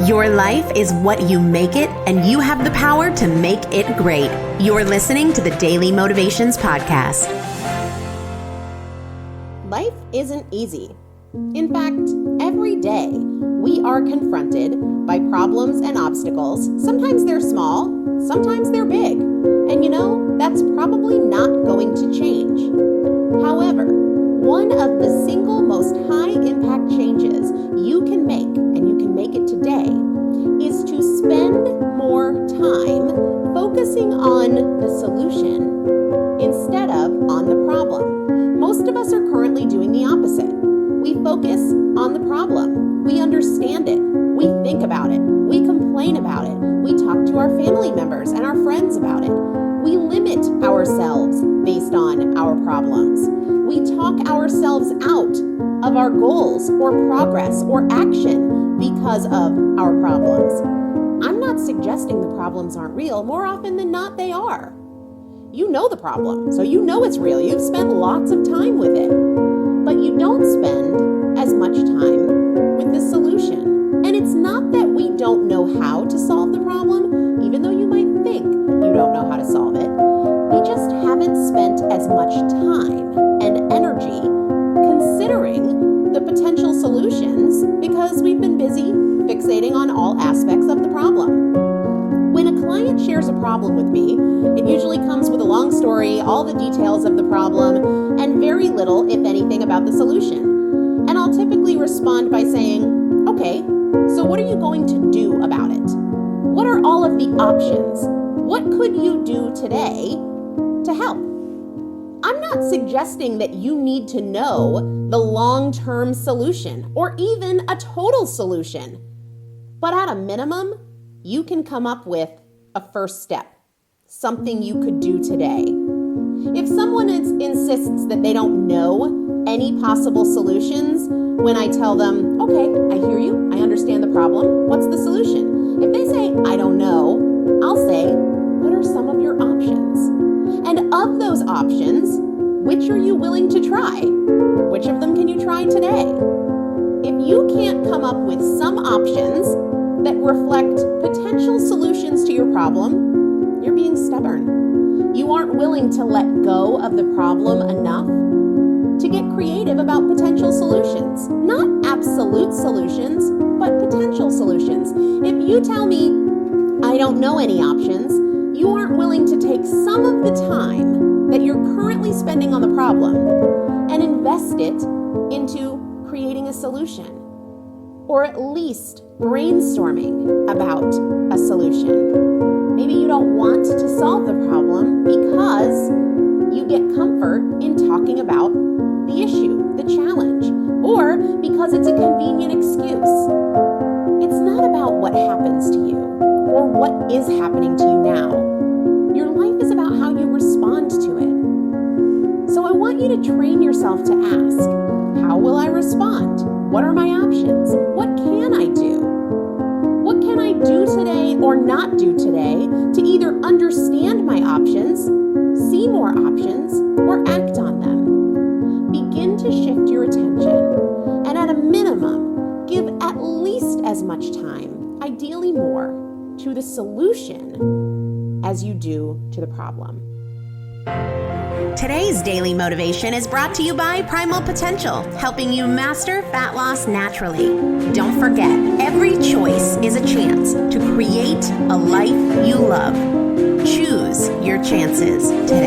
Your life is what you make it, and you have the power to make it great. You're listening to the Daily Motivations Podcast. Life isn't easy. In fact, every day we are confronted by problems and obstacles. Sometimes they're small, sometimes they're big. And that's probably not going to change. However, one of the single most high impact changes you can make, and you can make it today, is to spend more time focusing on the solution instead of on the problem. Most of us are currently doing the opposite. We focus on the problem. We understand it. We think about it. We complain about it. We talk to our family members and our friends about it. We limit ourselves based on our problems. We talk ourselves out of our goals or progress or action because of our problems. I'm not suggesting the problems aren't real. More often than not, they are. You know the problem, so you know it's real. You've spent lots of time with it, but you don't spend as much time with the solution. And it's not that we don't know how to solve the problem, even though you might think you don't know how to solve it. We just haven't spent as much time and energy considering the potential solutions because we've been busy fixating on all aspects of the problem. When a client shares a problem with me, it usually comes with a long story, all the details of the problem, and very little, if anything, about the solution. And I'll typically respond by saying, okay, so what are you going to do about it? What are all of the options? What could you do today to help? I'm not suggesting that you need to know the long-term solution or even a total solution. But at a minimum, you can come up with a first step, something you could do today. If someone insists that they don't know any possible solutions, when I tell them, okay, I hear you, I understand the problem, what's the solution? If they say, I don't know, I'll say, what are some of your options? And of those options, which are you willing to try? Which of them can you try today? If you can't come up with some options that reflect potential solutions to your problem, you're being stubborn. You aren't willing to let go of the problem enough to get creative about potential solutions. Not absolute solutions, but potential solutions. If you tell me, I don't know any options, you aren't willing to take some of the time that you're currently spending on the problem and invest it into creating a solution, or at least brainstorming about a solution. Maybe you don't want to solve the problem because you get comfort in talking about the issue, the challenge, or because it's a convenient excuse. It's not about what happens to you or what is happening to you now. Your life is about how you respond to it. So I want you to train yourself to ask, how will I respond? What are my options? What can I do? What can I do today or not do today to either understand my options, see more options, or act on them? Begin to shift your attention, and at a minimum, give at least as much time, ideally more, to the solution as you do to the problem. Today's daily motivation is brought to you by Primal Potential, helping you master fat loss naturally. Don't forget, every choice is a chance to create a life you love. Choose your chances today.